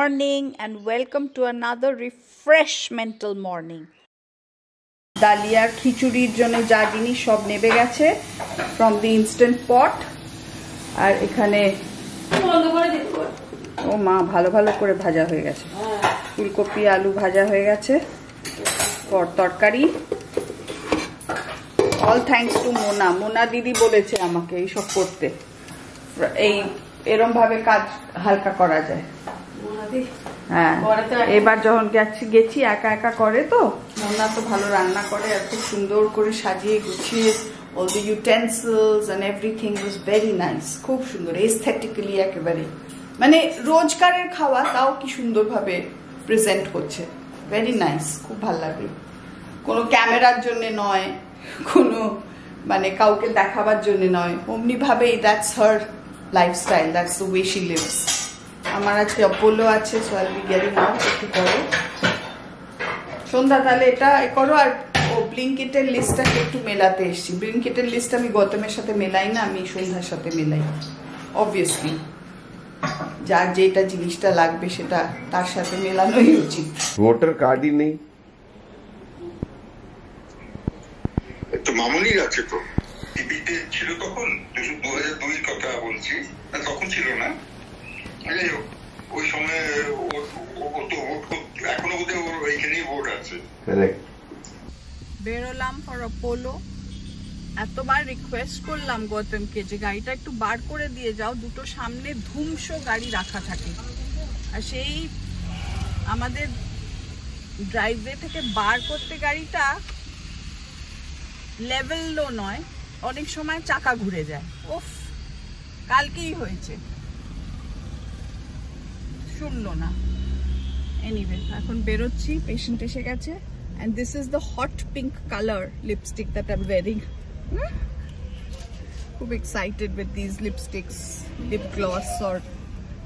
morning and welcome to another refreshmental morning. Daliar khichurir jonne ja jinish sob nebe geche from the instant pot আর এখানে ও মা ভালো ভালো করে ভাজা হয়ে গেছে ফুলকপি আলু ভাজা হয়ে গেছে পর তরকারি all thanks to মোনা দিদি বলেছে আমাকে এই সব করতে এই এরকম ভাবে কাজ হালকা করা যায় হ্যাঁ এবার যখন গেছি একা একা করে তো মোনা তো ভালো রান্না করে আর খুব সুন্দর করে সাজিয়ে গুছিয়ে all the utensils and everything was very nice খুব সুন্দর aesthetically একেবারে মানে রোজকারের খাওয়া তাও কি সুন্দর ভাবে প্রেজেন্ট করছে very nice খুব ভালো লাগে কোনো ক্যামেরার জন্য নয় কোনো মানে কাউকে দেখাবার জন্য নয় অমনি ভাবে that's her lifestyle that's the way she lives আমার আজকে অপোলো আছে so I'll be getting out একটু পরে সন্ধ্যা তাহলে এটা করো আর ও ব্লিঙ্কিটের লিস্টটাকে একটু মেলাতে এসেছি ব্লিঙ্কিটের লিস্ট আমি গৌতমের সাথে মেলাই না আমি সন্ধ্যার সাথে মেলাই অবভিয়াসলি যার যেটা জিনিসটা লাগবে সেটা তার সাথে মেলানোই উচিত ভোটার কার্ডই নেই তো মামুনির আছে তো টিভিতে ছিল তখন 2002 কথা বলছি তখন ছিল না ওই সময় ও তো ভোট এখনো বোধহয় ওর এইখানেই ভোট আছে বেরোলাম ফর অপোলো এতবার রিকোয়েস্ট করলাম গৌতমকে যে গাড়িটা একটু বার করে দিয়ে যাও দুটো সামনে ধুমসো গাড়ি রাখা থাকে আর সেই আমাদের ড্রাইভওয়ে থেকে বার করতে গাড়িটা লেভেলও নয় অনেক সময় চাকা ঘুরে যায় উফ কালকেই হয়েছে শুনলো না এনিওয়ে এখন বেরোচ্ছি পেশেন্ট এসে গেছে and this is the hot pink color lipstick that I'm wearing খুব excited with these lipsticks lip gloss or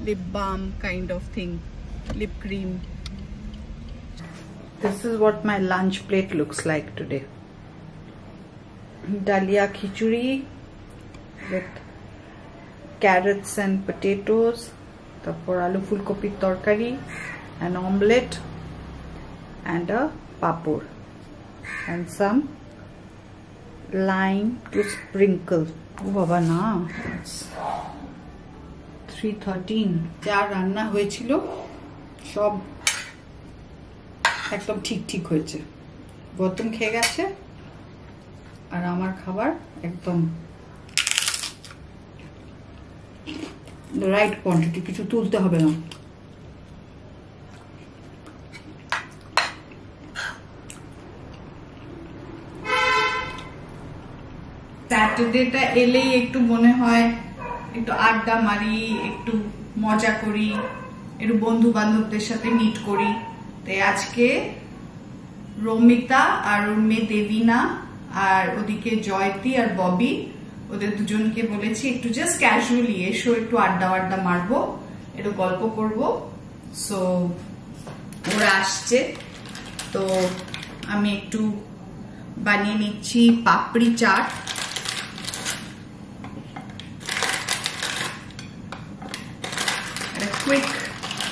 lip balm kind of thing lip cream this is what my lunch plate looks like today dalia khichuri with carrots and potatoes tapor alu fulkopi torkari an omelette and a papur and some lime to sprinkle oh baba na it's 3:13 যা রান্না হয়েছিল সব একদম ঠিক হয়েছে গৌতম খেয়ে গেছে আর আমার খাবার একদম রাইট কোয়ান্টিটি কিছু তুলতে হবে না স্যাটারডেটা এলেই একটু মনে হয় একটু আড্ডা মারি একটু মজা করি একটু বন্ধু বান্ধবদের সাথে মিট করি তাই আজকে রমিতা আর ওর মেয়ে দেবিনা আর ওদিকে জয়তী আর ববি ওদের দুজনকে বলেছি একটু জাস্ট ক্যাজুয়ালি এসো একটু আড্ডা মারবো একটু গল্প করবো সো ওরা আসছে তো আমি একটু বানিয়ে নিচ্ছি পাপড়ি চাট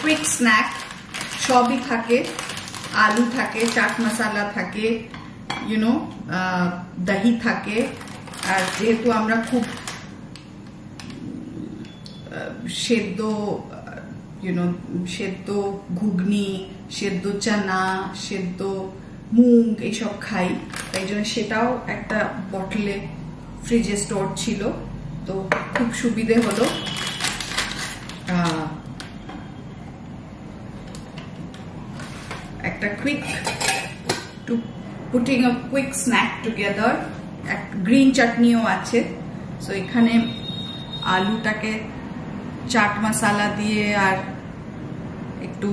কুইক স্ন্যাক সবই থাকে আলু থাকে চাট মশলা থাকে ইউনো দহি থাকে আর যেহেতু আমরা খুব সেদ্ধ ঘুগনি সেদ্ধ চানা সেদ্ধ মুগ এইসব খাই তাই জন্য সেটাও একটা বটলে ফ্রিজে স্টোর ছিল তো খুব সুবিধে হলো একটা পুটিং আ কুইক স্ন্যাক টুগেদার গ্রিন চাটনিও আছে সো এখানে আলুটাকে চাট মশলা দিয়ে আর একটু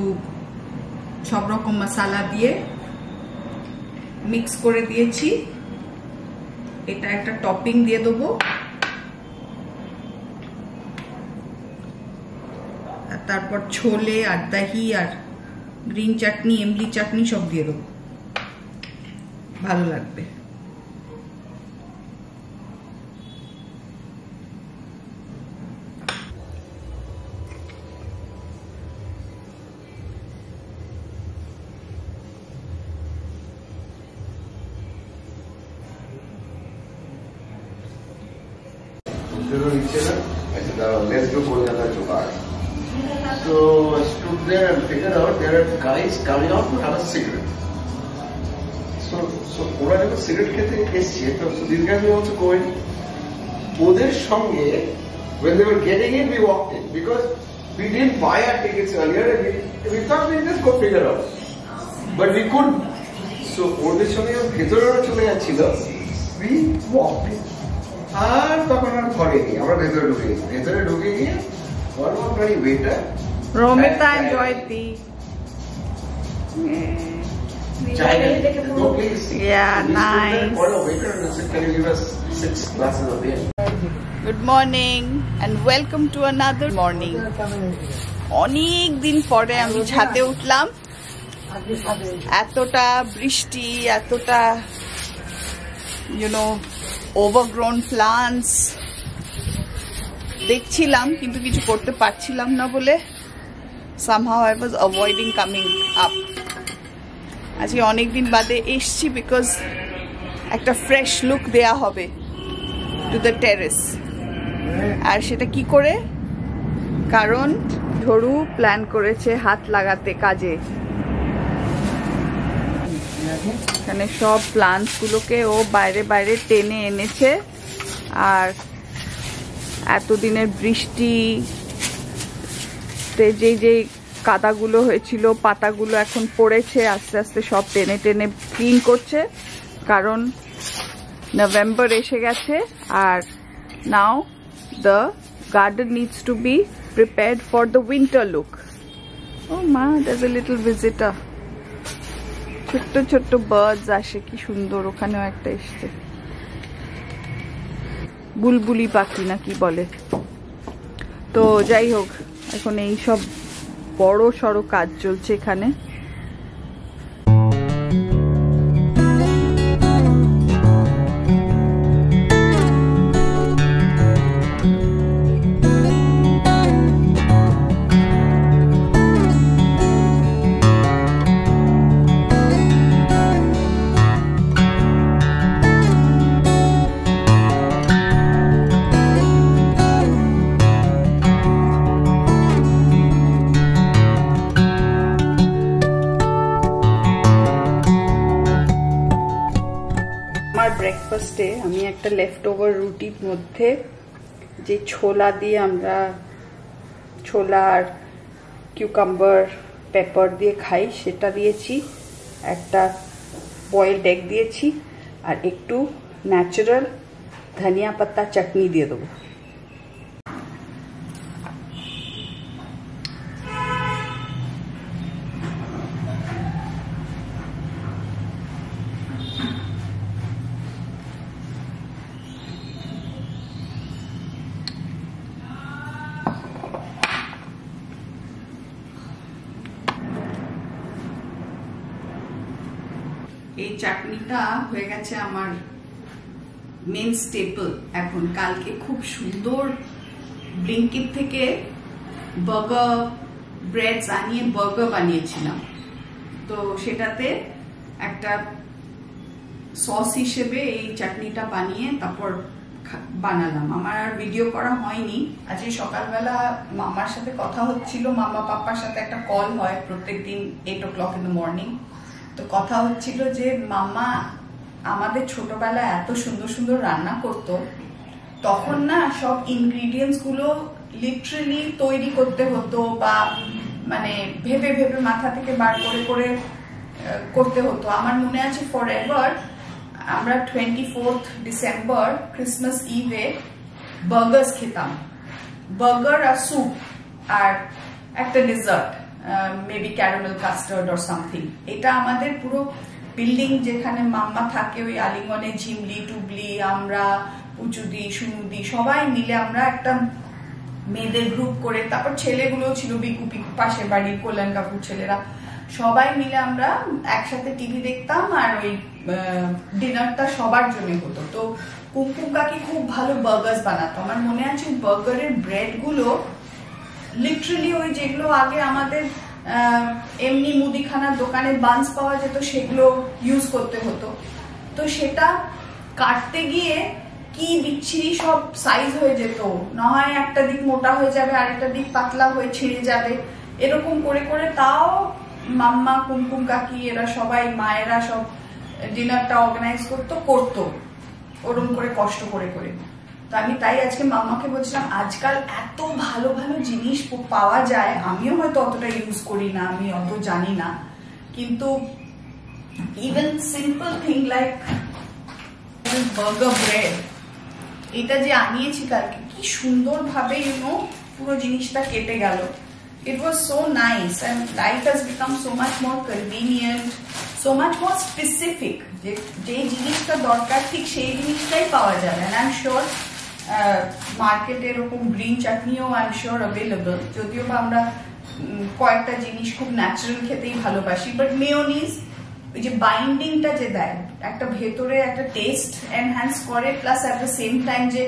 সব রকম মশলা দিয়ে মিক্স করে দিয়েছি এটা একটা টপিং দিয়ে দেবো আর তারপর ছোলে আর দহি আর গ্রিন চাটনি এমলি চাটনি সব দিয়ে দেবো ভালো লাগবে let's go Kolkata to bar. So I stood there and figured out there are guys coming out to have a cigarette. So ওরা যখন সিগারেট খেতে এসছে, so these guys were also going. ওদের সঙ্গে when they were getting in, we walked in because we didn't buy our tickets earlier and we thought we'd just go figure out. But we couldn't. So ওদের সঙ্গে ভেতরে চলে যাচ্ছিল, we walked in. আর তখন আর ঘরে গিয়ে আমরা ভেতরে ঢুকে গিয়ে one waiter. Romita and Joyati. No, please. Yeah, nice. Waiter and said, can you give us 6 glasses of beer? Good morning and welcome to another morning. অনেক দিন পরে আমি ছাদে উঠলাম। এতটা বৃষ্টি, এতটা overgrown plants দেখছিলাম, কিন্তু কিছু করতে পারছিলাম না বলে somehow I was avoiding coming up. আজকে অনেকদিন বাদে এসছি বিকজ একটা ফ্রেশ লুক দেয়া হবে টু দ্য টেরেস। আর সেটা কি করে? কারণ ঝড়ু প্ল্যান করেছে হাত লাগাতে কাজে। এখানে সব প্লান্টস গুলোকে ও বাইরে বাইরে টেনে এনেছে, আর এতদিনের বৃষ্টিতে যে কাদাগুলো হয়েছিল, পাতাগুলো এখন পড়েছে, আস্তে আস্তে সব টেনে টেনে ক্লিন করছে। কারণ নভেম্বর এসে গেছে আর now the garden needs to be prepared for the winter look. ও মা, there's a little visitor. ছোট্ট ছোট্ট বার্ডস আসে, কি সুন্দর। ওখানেও একটা এসছে, বুলবুলি পাখি না কি বলে। তো যাই হোক, এখন এই সব বড় সড়ো কাজ চলছে এখানে। ব্রেকফাস্টে আমি একটা লেফট ওভার রুটির মধ্যে যে ছোলা দিয়ে আমরা ছোলা আর কিউকাম্বার পেপার দিয়ে খাই সেটা দিয়েছি, একটা বয়েলড এগ দিয়েছি, আর একটু ন্যাচারাল ধনিয়া পাতা চাটনি দিয়ে দেবো। এই চাটনিটা হয়ে গেছে আমার মেন স্টেপল এখন। কালকে খুব সুন্দর ব্লিঙ্কিট থেকে বার্গার ব্রেডস আনিয়ে বার্গার বানিয়েছিলাম, তো সেটাতে একটা সস হিসেবে এই চাটনিটা বানিয়ে তারপর বানালাম। আমার আর ভিডিও করা হয়নি। আজকে সকালবেলা মামার সাথে কথা হচ্ছিল, মামা পাপার সাথে একটা কল হয় প্রত্যেকদিন 8 o'clock in the morning। তো কথা হচ্ছিল যে মামা আমাদের ছোটবেলায় এত সুন্দর সুন্দর রান্না করতো, তখন না সব ইনগ্রিডিয়েন্টস গুলো লিটারালি তৈরি করতে হতো, বা মানে ভেবে ভেবে মাথা থেকে বার করে করে করতে হতো। আমার মনে আছে ফর এভার আমরা 24th ডিসেম্বর ক্রিসমাস ইভে বার্গার্স খেতাম, বার্গার আর স্যুপ আর একটা dessert, maybe caramel custard or something. এটা আমাদের পুরো বিল্ডিং যেখানে মাম্মা থাকে ওই আলিঙ্গনে, ঝিমলি টুবলি আমরা পুচুদি সুনুদি সবাই মিলে আমরা একটা মেয়েদের গ্রুপ করে, তারপর ছেলেগুলো ছিল বিকু পিকু পাশের বাড়ির কল্যাণ কাকুর ছেলেরা, সবাই মিলে আমরা একসাথে টিভি দেখতাম আর ওই ডিনারটা সবার জন্য হতো। তো কুমকুম কাকি খুব ভালো বার্গার্স বানাতো। আমার মনে আছে বার্গারের ব্রেড গুলো লিটারালি ওই যেগুলো আগে আমাদের এমনি মুদিখানার দোকানে বান্স পাওয়া যেত সেগুলো ইউজ করতে হতো। তো সেটা কাটতে গিয়ে কি বিচ্ছিরি সব সাইজ হয়ে যেত, না হয় একটা দিক মোটা হয়ে যাবে আরেকটা দিক পাতলা হয়ে ছিঁড়ে যাবে, এরকম করে করে তাও মাম্মা কুমকুম কাকি এরা সবাই মায়েরা সব ডিনারটা অর্গানাইজ করতো ওরকম করে কষ্ট করে করে। তো আমি তাই আজকে মাম্মাকে বলছিলাম আজকাল এত ভালো ভালো জিনিস পাওয়া যায়, আমিও হয়তো অতটা ইউজ করি না, আমি অত জানি না, কিন্তু even simple thing like burger bread, এটা যে আনিয়েছি কালকে কি সুন্দর ভাবে পুরো জিনিসটা কেটে গেল। It was so nice and life has become so much more convenient, so much more specific. যে জিনিসটা দরকার ঠিক সেই জিনিসটাই পাওয়া যাবে। And I'm sure মার্কেটে এরকম গ্রিন চাটনিও I'm sure available, যদিও বা আমরা কয়েকটা জিনিস খুব ন্যাচারাল খেতেই ভালোবাসি, বাট মেয়োনিজ ওই যে বাইন্ডিংটা যে দেয়, একটা ভেতরে একটা টেস্ট এনহ্যান্স করে, plus at the same time যে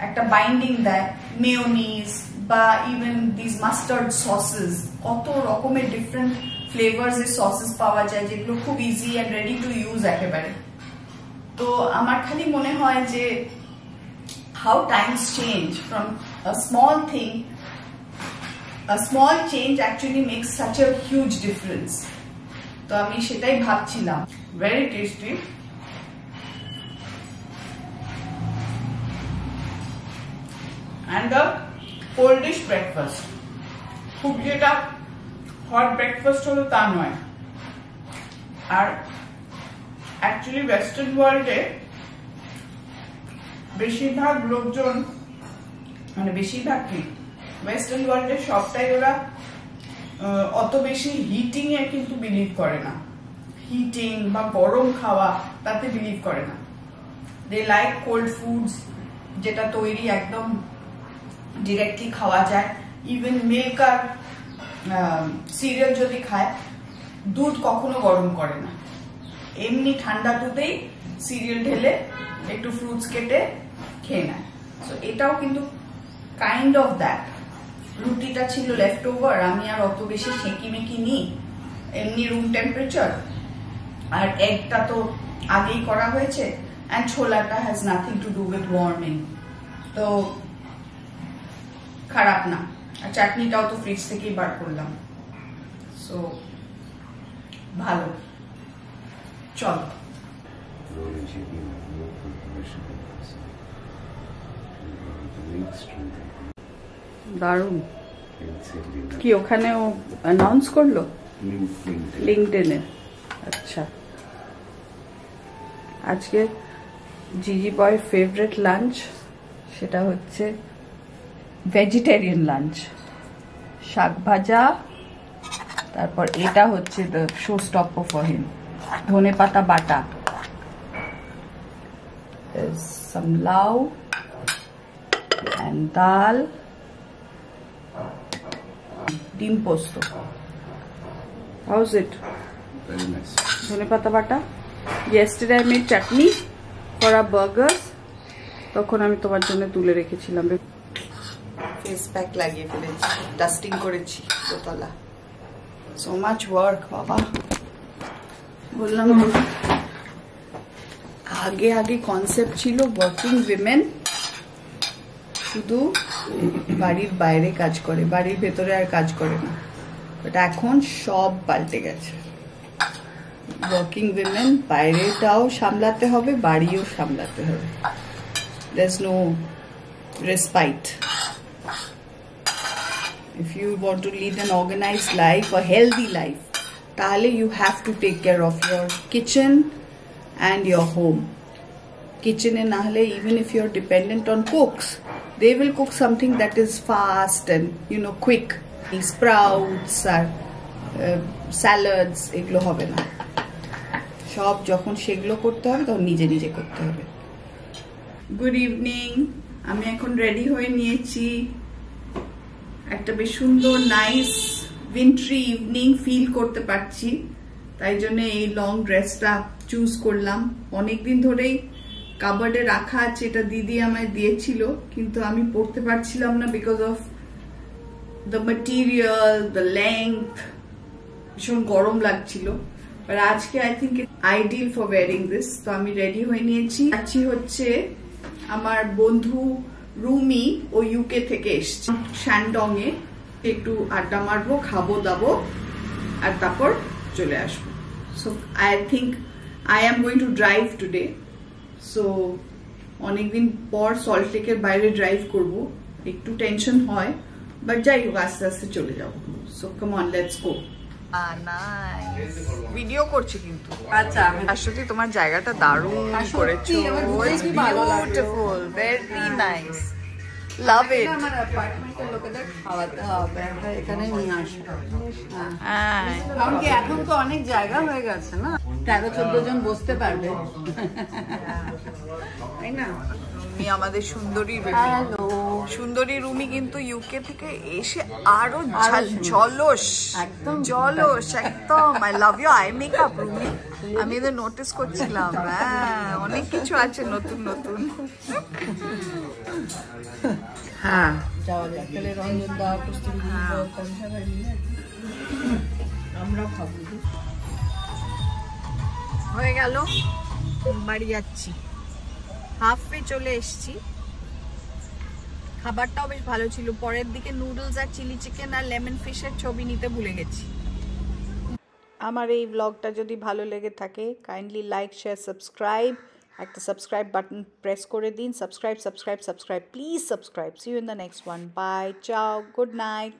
একটা বাইন্ডিং দেয়, মেয়োনিজ বা ইভেন দিস মাস্টার্ড সসেস, কত রকমের ডিফারেন্ট ফ্লেভার্স এর সসেস পাওয়া যায় যেগুলো খুব easy and ready to use একেবারে। তো আমার খালি মনে হয় যে how Times change from a small thing, a small change actually makes such a huge difference. তো আমি সেটাই ভাবছিলাম। Very tasty. And the coldish breakfast. খুব যেটা হট ব্রেকফাস্ট হলো তা নয়। আর অ্যাকচুয়ালি ওয়েস্টার্ন ওয়ার্ল্ডে বেশিরভাগ লোকজন, মানে বেশিরভাগ কি ওয়েস্টার্ন ওয়ার্ল্ডের সবটাই ওরা অত বেশি হিটিং এ কিন্তু বিলিভ করে না, হিটিং বা গরম খাওয়া তাতে বিলিভ করে না। দে লাইক কোল্ড ফুডস, যেটা তৈরি একদম ডিরেক্টলি খাওয়া যায়। ইভেন মিল্ক আর সিরিয়াল যদি খায়, দুধ কখনো গরম করে না, এমনি ঠান্ডা দুধেই সিরিয়াল ঢেলে একটু ফ্রুটস কেটে খেয়ে নেয়। সো এটাও কিন্তু কাইন্ড অফ দ্যাট। রুটিটা ছিল লেফট ওভার, আমি আর অত বেশি সেঁকি মেকি নিই, এমনি রুম টেম্পারেচার, আর এগটা তো আগেই করা হয়েছে, অ্যান্ড ছোলাটা has nothing to do with warming, তো খারাপ না। আর চাটনিটাও তো ফ্রিজ থেকেই বার করলাম, সো ভালো। চল দারুণ। কি ওখানে ও অ্যানাউন্স করলো লিঙ্কডইনে? আচ্ছা, আজকে জিজি বয়ের ফেভারিট লাঞ্চ সেটা হচ্ছে ভেজিটেরিয়ান লাঞ্চ, শাক ভাজা, তারপর এটা হচ্ছে the show stopper for him, ধনেপাতা বাটা, some লাউ and dal, ডিম পোস্ত। How's it? Very nice. ধনেপাতা বাটা। Yesterday I made chutney for our burgers, তখন আমি তোমার জন্য তুলে রেখেছিলাম। ফেস প্যাক লাগিয়ে ফেলেছি, ডাস্টিং করেছি দোতলা। সো মাচ ওয়ার্ক বাবা, বললাম আগে আগে কনসেপ্ট ছিল ওয়ার্কিং উইমেন শুধু বাড়ির বাইরে কাজ করে, বাড়ির ভেতরে আর কাজ করে না, বাট এখন সব পাল্টে গেছে। ওয়ার্কিং উইমেন বাইরেটাও সামলাতে হবে, বাড়িও সামলাতে হবে। There's no respite. If you want to lead an organized life, a healthy life, তাহলে you have to take care of your kitchen and your home. Kitchen e na hole, even if you're dependent on cooks, they will cook something that is fast and quick. Sprouts or salads, এগুলো হবে না। সব যখন সেগুলো করতে হবে তখন নিজে নিজে করতে হবে। গুড ইভিনিং, আমি এখন রেডি হয়ে নিয়েছি, একটা বেশ সুন্দর নাইস উইন্টারি ইভিনিং ফিল করতে পারছি, তাই জন্য এই লং ড্রেসটা চুজ করলাম। অনেকদিন ধরেই কাবার্ডে রাখা আছে, এটা দিদি আমায় দিয়েছিল, কিন্তু আমি পরতে পারছিলাম না because of the material, the length, ভীষণ গরম লাগছিল। আর আজকে I think ideal for wearing this, তো আমি রেডি হয়ে নিয়েছি। আছি হচ্ছে আমার বন্ধু রুমি ও ইউকে থেকে এসছে শ্যান্ডং এ, একটু আড্ডা মারবো, খাবো দাবো আর তারপর চলে আসবো। So I think I am going to drive today. So অনেকদিন পর সল্ট লেকের বাইরে ড্রাইভ করব, একটু টেনশন হয়, বাট যাই হোক আস্তে আস্তে চলে যাবো। So come on, let's go. Video করছি কিন্তু। আচ্ছা আসলে তোমার জায়গাটা দারুণ করেছো, beautiful, very nice, love it. আমার অ্যাপার্টমেন্টের লোকেদের খাওয়াতে হবে, আমরা এখানে নিয়ে আসবো। হ্যাঁ, কারণ কি এখন তো অনেক জায়গা হয়ে গেছে না, 13-14 জন বসতে পারবে, তাই না? তুমি আমাদের সুন্দরী রুমি। হ্যালো, সুন্দরী রুমি কিন্তু ইউকে থেকে এসে আরো জলস, একদম জলস একদম। I love you I makeup রুমি। আমি এদের নোটিস করছিলাম, হ্যাঁ অনেক কিছু আছে নতুন নতুন। হ্যাঁ যাওয়া যাক তাহলে, রঞ্জন দা, পুষ্টি আমরাও খাবো। হয়ে গেল, বাড়ি যাচ্ছি, হাফওয়ে চলে এসছি। খাবারটাও বেশ ভালো ছিল, পরের দিকে নুডলস আর চিলি চিকেন আর লেমন ফিশের ছবি নিতে ভুলে গেছি। আমার এই ব্লগটা যদি ভালো লেগে থাকে কাইন্ডলি লাইক শেয়ার সাবস্ক্রাইব, একটা সাবস্ক্রাইব বাটন প্রেস করে দিন। Subscribe please subscribe. See you in the next one. Bye, ciao, good night.